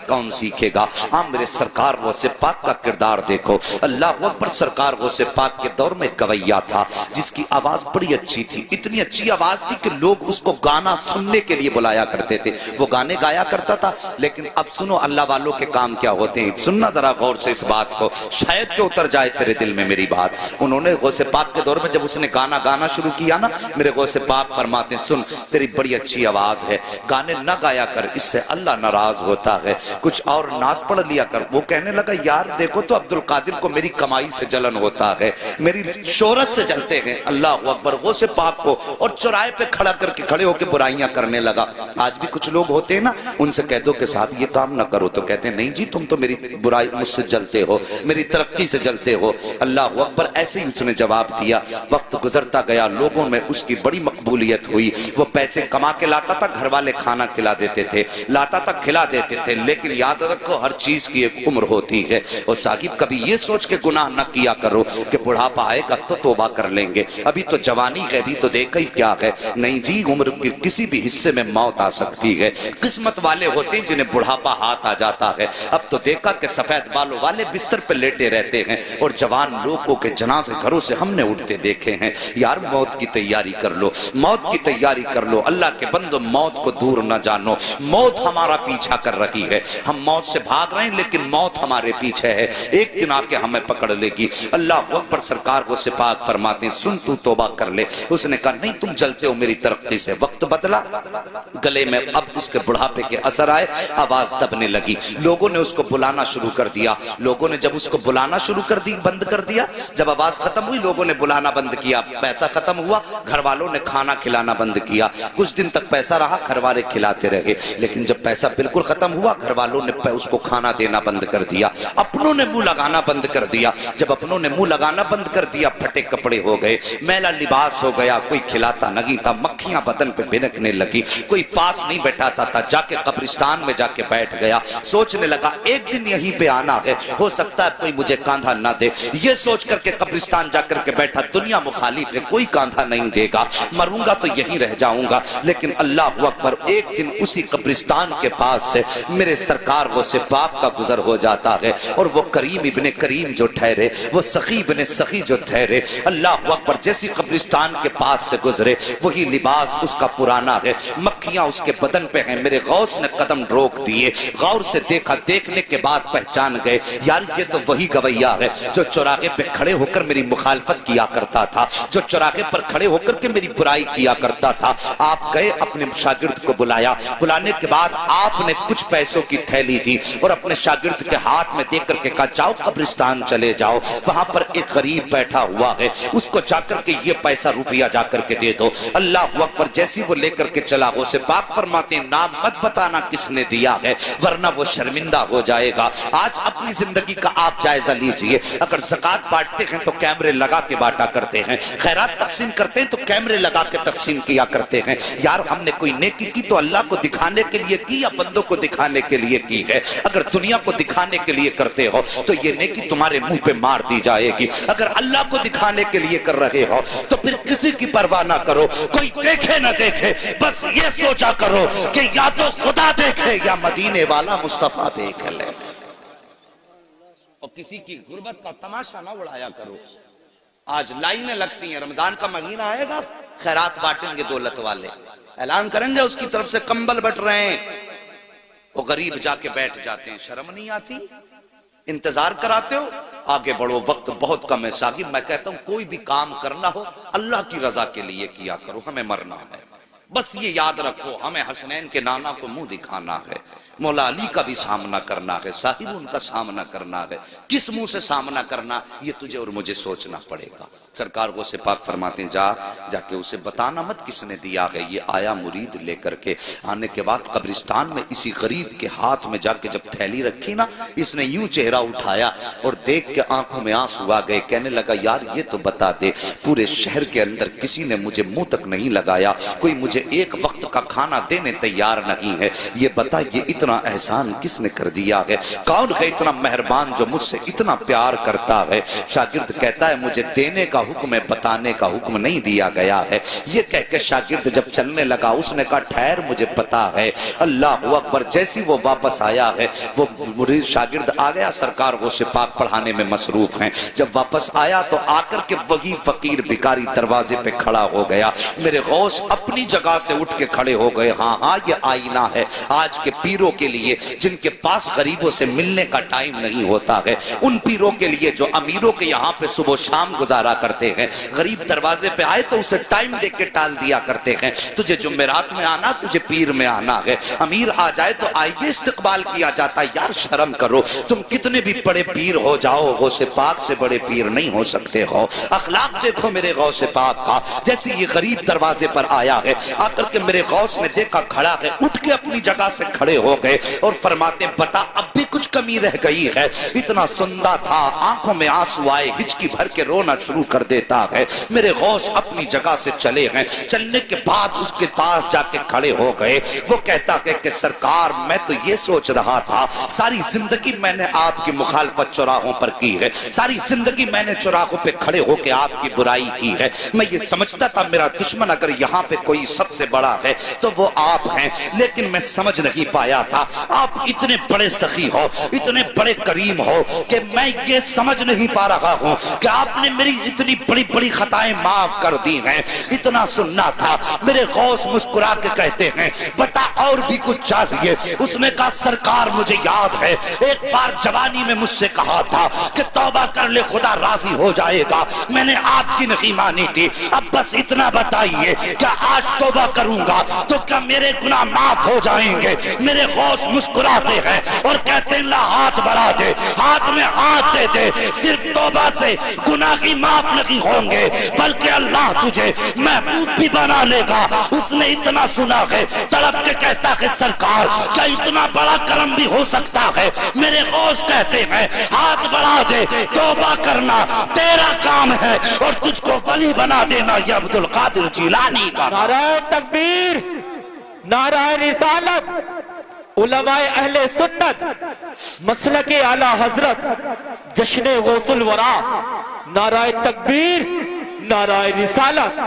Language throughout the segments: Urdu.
صنعت کون سیکھے گا؟ آپ میرے سرکار غوث پاک کا کردار دیکھو، اللہ اکبر۔ سرکار غوث پاک کے دور میں گویا تھا جس کی آواز بڑی اچھی تھی، اتنی اچھی آواز تھی کہ لوگ اس کو گانا سننے کے لیے بلایا کرتے تھے، وہ گانے گایا کرتا تھا۔ لیکن اب سنو اللہ والوں کے کام کیا ہوتے ہیں، سننا ذرا غور سے اس بات کو، شاید کہ اتر جائے تیرے دل میں میری بات۔ انہوں نے غوث پاک کے دور میں جب اس نے گانا شروع کیا نا، میرے غوث پاک فرماتے ہیں سن تیری بڑی اچھی آواز ہے، گانے نہ گایا کر، اس سے اللہ ناراض ہوتا ہے، کچھ اور نعت پڑھ لیا کر۔ وہ کہنے لگا یار دیکھو تو عبد القادر کو میری کمائی سے جلن ہوتا ہے، میری شہرت سے جلتے ہیں، اللہ اکبر۔ غوث پاک کو اور چوراہے پہ کھڑے ہو کے برائیاں کرنے لگا۔ آج بھی کچھ لوگ ہوتے ہیں نا، ان سے کہہ دو کہ صاحب یہ کام نہ کرو تو کہتے ہیں نہیں جی تم تو میری برائی مجھ سے جلتے ہو، میری ترقی سے جلتے ہو، اللہ اکبر۔ ایسے ہی اس نے جواب دیا۔ وقت گزرتا گیا، لوگوں میں اس کی بڑی مقبولیت ہوئی، وہ پیسے کما کے لاتا تھا، گھر والے کھانا کھلا دیتے تھے، لاتا تھا کھلا دیتے تھے، لیکن یاد رکھو ہر چیز کی ایک عمر ہوتی ہے۔ اور ساقب کبھی یہ سوچ کے گناہ نہ کیا کرو کہ بڑھاپا آئے گا تو توبہ کر لیں گے، ابھی تو جوانی ہے، ابھی تو دیکھا ہی کیا ہے۔ نہیں جی، عمر کی کسی بھی حصے میں موت آ سکتی ہے۔ قسمت والے ہوتے ہیں جنہیں بڑھاپا ہاتھ آ جاتا ہے۔ اب تو دیکھا کہ سفید بالوں والے بستر پہ لیٹے رہتے ہیں اور جوان لوگوں کے جنازے گھروں سے ہم نے اٹھتے دیکھے ہیں۔ یار موت کی تیاری کر لو، موت کی تیاری کر لو، اللہ کے بندو موت کو دور نہ جانو۔ موت ہمارا پیچھا کر رہی ہے، ہم موت سے بھاگ رہے ہیں لیکن موت ہمارے پیچھے ہے، ایک دن آ کے ہمیں پکڑ لے گی۔ اللہ اکبر۔ سرکار غوث پاک فرماتے ہیں سن تو توبہ کر لے۔ اس نے کہا نہیں تم جلتے ہو میری ترقی سے۔ وقت بدلا، گلے میں اب اس کے بڑھاپے کے اثر آئے، آواز دبنے لگی، لوگوں نے اس کو بلانا شروع کر دیا۔ لوگوں نے جب اس کو بلانا شروع بند کر دیا، جب آواز ختم ہوئی لوگوں نے بلانا بند کیا، پیسہ ختم ہوا، گھر والوں نے کھانا کھلانا بند کیا۔ کچھ دن تک پیسہ رہا، گھر والے کھلاتے رہے، لیکن جب پیسہ بالکل ختم ہوا گھر والوں نے اس کو کھانا دینا بند کر دیا، اپنوں نے منہ لگانا بند کر دیا۔ جب اپنوں نے منہ لگانا بند کر دیا، پھٹے کپڑے ہو گئے، میلا لباس ہو گیا، کوئی کھلاتا نہیں تھا، مکھیاں بدن پہ بھنکنے لگی، کوئی پاس نہیں بیٹھاتا تھا، جا کے قبرستان میں جا کے بیٹھ گیا، سوچنے لگا ایک دن یہیں پہ آنا ہے، ہو سکتا ہے کوئی مجھے کاندھا نہ دے۔ یہ سوچ کر کے قبرستان جا کر کے بیٹھا، دنیا مخالف ہے، کوئی کاندھا نہیں دے گا، مروں گا تو یہیں رہ جاؤں گا۔ لیکن اللہ اکبر، ایک دن اسی قبرستان کے پاس سے میرے سرکار غوث پاک کا گزر ہو جاتا ہے، اور وہ کریم ابن کریم جو ٹھہرے، وہ سخی ابن سخی جو ٹھہرے، اللہ اکبر، جیسی قبرستان کے پاس سے گزرے وہی لباس اس کا پرانا ہے، مکھیاں اس کے بدن پہ ہیں۔ میرے غوث نے قدم روک دیے، غور سے دیکھا، دیکھنے کے بعد پہچان گئے، یار یہ تو وہی گویا ہے جو چوراہے پہ کھڑے ہو کر میری مخالفت کیا کرتا تھا، جو چوراہے پر کھڑے ہو کر کے میری برائی کیا کرتا تھا۔ آپ گئے، اپنے شاگرد کو بلایا، بلانے کے بعد آپ نے کچھ پیسوں کی تھیلی دی اور اپنے شاگرد کے ہاتھ میں دے کر کے کہا جاؤ قبرستان چلے جاؤ، وہاں پر ایک غریب بیٹھا ہوا ہے، اس کو جا کر کے یہ پیسہ روپیہ جا کر کے دے دو۔ اللہ اکبر، جیسی وہ لے کر کے چلا، غوث پاک فرماتے ہیں نام مت بتانا کس نے دیا ہے ورنہ وہ شرمندہ ہو جائے گا۔ آج اپنی زندگی کا آپ جائزہ لیجئے، اگر زکوٰۃ بانٹتے ہیں تو کیمرے لگا کے بانٹا کرتے ہیں، خیرات تقسیم کرتے ہیں تو کیمرے لگا کے تقسیم کیا کرتے ہیں۔ یار ہم نے کوئی نیکی کی تو اللہ کو دکھانے کے لیے کی یا بندوں کو دکھانے کے لیے کی ہے؟ اگر دنیا کو دکھانے کے لیے کرتے ہو تو یہ نیکی تمہارے منہ پہ مار دی جائے گی، اگر اللہ کو دکھانے کے لیے کر رہے ہو تو پھر کسی کی پرواہ نہ کرو، کوئی دیکھے نہ دیکھے، بس یہ سوچا کرو کہ یا تو خدا دیکھے یا مدینے والا مصطفیٰ دیکھ لے، اور کسی کی غربت کا تماشا نہ اڑایا کرو۔ آج لائنیں لگتی ہیں، رمضان کا مہینہ آئے گا، خیرات بانٹیں گے دولت والے، اعلان کریں گے اس کی طرف سے کمبل بٹ رہے ہیں، وہ غریب جا کے بیٹھ جاتے ہیں، شرم نہیں آتی؟ انتظار کراتے ہو، آگے بڑھو، وقت بہت کم ہے۔ ساقب میں کہتا ہوں کوئی بھی کام کرنا ہو اللہ کی رضا کے لیے کیا کرو، ہمیں مرنا ہے، بس یہ یاد رکھو، ہمیں حسنین کے نانا کو منہ دکھانا ہے، مولا علی کا بھی سامنا کرنا ہے، صاحب ان کا سامنا کرنا ہے، کس منہ سے سامنا کرنا یہ تجھے اور مجھے سوچنا پڑے گا۔ سرکار غوث پاک فرماتے ہیں جا کے اسے بتانا مت کس نے دیا ہے۔ یہ آیا مرید لے کر کے، آنے کے بعد قبرستان میں اسی غریب کے ہاتھ میں جا کے جب تھیلی رکھی نا، اس نے یوں چہرہ اٹھایا اور دیکھ کے آنکھوں میں آنسو آ گئے، کہنے لگا یار یہ تو بتا دے، پورے شہر کے اندر کسی نے مجھے منہ تک نہیں لگایا، کوئی مجھے ایک وقت کا کھانا دینے تیار نہیں ہے، یہ بتا یہ اتنا اتنا احسان کس نے کر دیا ہے؟ کون ہے اتنا مہربان جو مجھ سے اتنا پیار کرتا ہے؟ شاگرد کہتا ہے مجھے دینے کا حکم ہے، بتانے کا حکم نہیں دیا گیا ہے۔ یہ کہہ کے شاگرد جب چلنے لگا اس نے کہا ٹھہر مجھے پتا ہے۔ اللہ اکبر، جیسی وہ واپس آیا ہے، وہ مرید شاگرد آ گیا، سرکار غوث پاک پڑھانے میں مصروف ہیں۔ جب واپس آیا تو آ کر کے وہی فقیر بھکاری دروازے پہ کھڑا ہو گیا۔ میرے غوث اپنی جگہ سے اٹھ کے کھڑے ہو گئے۔ ہاں ہاں، یہ آئینہ ہے آج کے پیروں کے لیے جن کے پاس غریبوں سے ملنے کا ٹائم نہیں ہوتا ہے، ان پیروں کے لیے جو امیروں کے یہاں پہ صبح و شام گزارا کرتے ہیں۔ غریب دروازے پہ آئے تو اسے ٹائم دے کے ٹال دیا کرتے ہیں، تجھے جمعرات میں آنا، تجھے پیر میں آنا ہے۔ امیر آ جائے تو آئیے استقبال کیا جاتا ہے۔ یار شرم کرو، تم کتنے بھی بڑے پیر ہو جاؤ، غوث پاک سے بڑے پیر نہیں ہو سکتے ہو۔ اخلاق دیکھو میرے غوث پاک کا۔ جیسے یہ غریب دروازے پر آیا ہے، آ کر کے میرے غوث نے دیکھا کھڑا ہے، اٹھ کے اپنی جگہ سے کھڑے ہو گئے اور فرماتے بتا اب بھی کچھ کمی رہ گئی ہے؟ اتنا سندا تھا، آنکھوں میں آنسو آئے، ہچکی بھر کے رونا شروع کر دیتا ہے۔ میرے غوث اپنی جگہ سے چلے ہیں، چلنے کے بعد اس کے پاس جا کے کھڑے ہو گئے۔ وہ کہتا ہے کہ سرکار میں تو یہ سوچ رہا تھا، ساری زندگی میں نے آپ کی مخالفت چوراہوں پر کی ہے، ساری زندگی میں نے چوراہوں پہ کھڑے ہو کے آپ کی برائی کی ہے۔ میں یہ سمجھتا تھا میرا دشمن اگر یہاں پہ کوئی سب سے بڑا ہے تو وہ آپ ہیں، لیکن میں سمجھ نہیں پایا تھا آپ اتنے بڑے سخی ہو، اتنے بڑے کریم ہو کہ میں یہ سمجھ نہیں پا رہا ہوں کہ آپ نے میری اتنی بڑی بڑی خطائیں معاف کر دی ہیں۔ اتنا سننا تھا۔ میرے غوث مسکرا کے کہتے ہیں بتا اور بھی کچھ چاہیے؟ اس نے کہا سرکار مجھے یاد ہے ایک بار جوانی میں مجھ سے کہا تھا کہ توبہ کر لے خدا راضی ہو جائے گا، میں نے آپ کی نہیں مانی تھی، اب بس اتنا بتائیے کیا آج توبہ کروں گا تو کیا میرے گناہ معاف ہو جائیں گے؟ میرے غوث مسکراتے ہیں اور کہتے ہیں لا ہاتھ بڑھا دے، ہاتھ میں ہاتھ دے دے، صرف توبہ سے گناہ کی معاف نہیں ہوں گے بلکہ اللہ تجھے محبوب بھی بنا لے گا۔ اس نے اتنا سنا ہے، تڑپ کے کہتا ہے سرکار کیا اتنا بڑا کرم بھی ہو سکتا ہے؟ میرے غوث کہتے ہیں ہاتھ بڑھا دے، توبہ کرنا تیرا کام ہے اور تجھ کو ولی بنا دینا یہ عبد القادر جیلانی کا۔ نعرہ تکبیر، نعرہ رسالت، علماء اہل سنت، مسلک اعلی حضرت، جشن غوث الورا، نعرہ تکبیر، نعرہ رسالت۔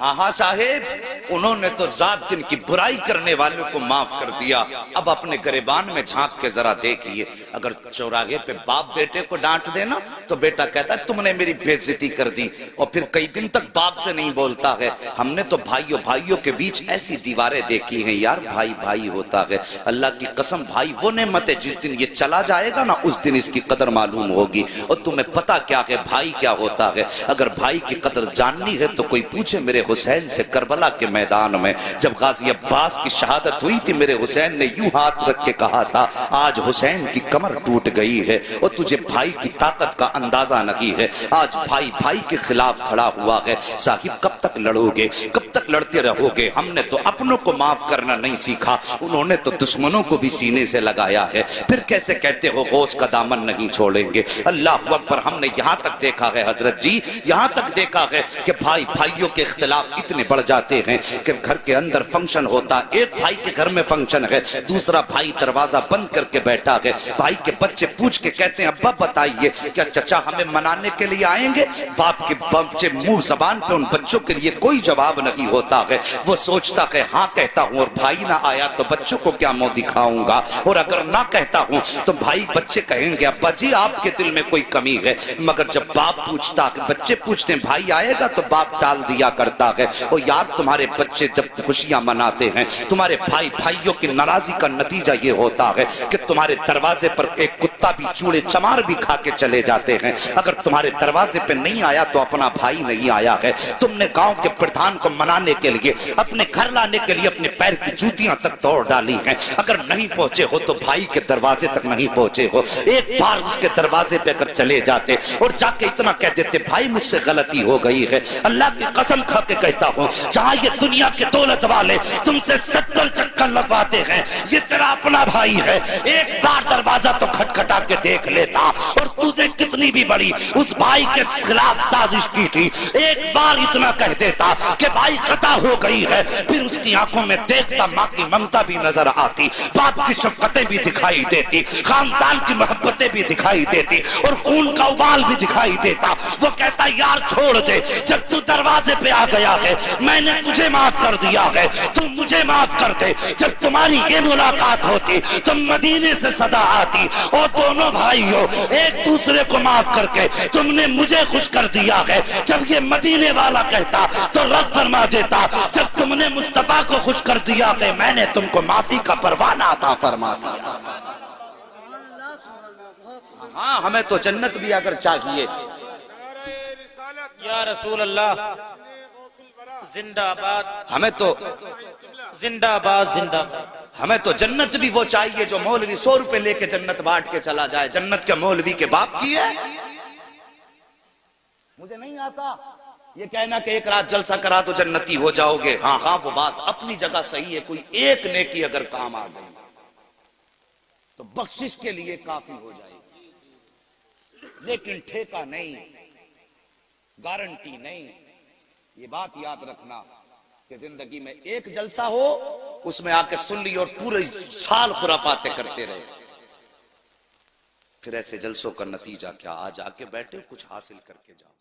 ہاں ہاں صاحب، انہوں نے تو رات دن کی برائی کرنے والوں کو معاف کر دیا۔ اب اپنے گریبان میں جھانک کے ذرا دیکھیے، اگر چوراہے پہ باپ بیٹے کو ڈانٹ دینا تو بیٹا کہتا ہے تم نے میری بے عزتی کر دی، اور پھر کئی دن تک باپ سے نہیں بولتا ہے۔ ہم نے تو بھائیوں کے بیچ ایسی دیواریں دیکھی ہیں یار، بھائی بھائی ہوتا ہے۔ اللہ کی قسم بھائی وہ نعمت ہے، جس دن یہ چلا جائے گا نا اس دن اس کی قدر معلوم ہوگی۔ اور تمہیں پتا کیا ہے بھائی کیا ہوتا ہے؟ اگر بھائی کی قدر جاننی ہے تو کوئی پوچھے میرے حسین سے کربلا کے میدان میں جب غازی عباس کی شہادت ہوئی تھی، میرے حسین نے یوں ہاتھ رکھ کے کہا تھا آج حسین کی کمر ٹوٹ گئی ہے اور تجھے بھائی کی طاقت کا اندازہ نہیں ہے۔ آج بھائی بھائی کے خلاف کھڑا ہوا ہے۔ صاحب کب تک لڑو گے، کب تک لڑتے رہو گے؟ ہم نے تو اپنوں کو معاف کرنا نہیں سیکھا، انہوں نے تو دشمنوں کو بھی سینے سے لگایا ہے۔ پھر کیسے کہتے ہو غوث کا دامن نہیں چھوڑیں گے؟ اللہ اکبر۔ ہم نے یہاں تک دیکھا ہے حضرت جی، یہاں تک دیکھا ہے کہ بھائی بھائیوں کے اختلاف اتنے بڑھ جاتے ہیں کہ گھر کے اندر فنکشن ہوتا، ایک بھائی کے گھر میں فنکشن ہے، دوسرا بھائی دروازہ بند کر کے بیٹھا ہے۔ بھائی کے بچے پوچھ کے کہتے ہیں ابا بتائیے کیا چچا ہمیں منانے کے لیے آئیں گے؟ باپ کے بچے منہ زبان پہ ان بچوں کے لیے کوئی جواب نہیں ہوتا ہے۔ وہ سوچتا ہے ہاں کہتا ہوں اور بھائی نہ آیا تو بچوں کو کیا منہ دکھاؤں گا، اور اگر نہ کہتا ہوں تو بھائی بچے کہیں گے ابا جی آپ کے دل میں کوئی کمی ہے۔ مگر جب باپ پوچھتا کہ بچے پوچھتے ہیں بھائی آئے گا تو باپ ٹال دیا کرتا ہے۔ اور یار تمہارے بچے جب خوشیاں مناتے ہیں، تمہارے بھائی بھائیوں کی ناراضی کا نتیجہ یہ ہوتا ہے کہ تمہارے دروازے پر ایک کتا بھی چوڑے چمار بھی کھا کے چلے جاتے ہیں۔ اگر تمہارے دروازے پہ نہیں آیا تو اپنا بھائی نہیں آیا ہے۔ تم نے گاؤں کے پردھان کو منانے کے لیے اپنے گھر لانے کے لیے اپنے پیر کی جوتیاں تک توڑ ڈالی ہیں، اگر نہیں پہنچے ہو تو بھائی کے دروازے تک نہیں پہنچے ہو، ایک بار اس کے دروازے پہ اگر چلے جاتے اور جا کے اتنا کہہ دیتے بھائی مجھ سے غلطی ہو گئی ہے، اللہ کی قسم کھا کے کہتا ہوں جہاں یہ دنیا کے دولت والے تم سے 70 چکر لگواتے ہیں، یہ تیرا اپنا بھائی ہے، ایک بار دروازہ تو کھٹکھٹا کے دیکھ لیتا، اور تو نے کتنی بھی بڑی اس بھائی کے خلاف سازش کی تھی، ایک بار اتنا کہہ دیتا کہ بھائی خطا ہو گئی ہے، پھر اس کی آنکھوں میں دیکھتا ماں کی ممتا بھی نظر آتی، باپ کی شفقتیں بھی دکھائی دیتی، خاندان کی محبتیں بھی دکھائی دیتی، اور خون کا ابال بھی دکھائی دیتا۔ وہ کہتا یار چھوڑ دے، جب تو دروازے پہ آ گیا ہے میں نے تجھے معاف کر دیا ہے، تم مجھے معاف کر دے۔ جب تمہاری یہ ملاقات ہوتی تم مدینے سے صدا آتی، اور دونوں بھائیوں ایک دوسرے کو معاف کر کے تم نے مجھے خوش کر دیا ہے۔ جب یہ مدینے والا کہتا تو رب فرما دیتا جب تم نے مصطفیٰ کو خوش کر دیا ہے میں نے تم کو معافی کا پروانہ عطا فرما دیا۔ ہاں ہمیں تو جنت بھی اگر چاہیے، یا رسول اللہ زندہ آباد، ہمیں تو زندہ آباد، زندہ آباد۔ ہمیں تو جنت بھی وہ چاہیے جو مولوی 100 روپے لے کے جنت بانٹ کے چلا جائے۔ جنت کے مولوی کے باپ کی ہے؟ مجھے نہیں آتا یہ کہنا کہ ایک رات جلسہ کرا تو جنتی ہو جاؤ گے۔ ہاں ہاں وہ بات اپنی جگہ صحیح ہے، کوئی ایک نیکی اگر کام آ گئی تو بخشش کے لیے کافی ہو جائے گی، لیکن ٹھیکہ نہیں، گارنٹی نہیں۔ یہ بات یاد رکھنا کہ زندگی میں ایک جلسہ ہو اس میں آ کے سن لی اور پورے سال خرافاتیں کرتے رہے، پھر ایسے جلسوں کا نتیجہ کیا؟ آج آ کے بیٹھے کچھ حاصل کر کے جاؤ۔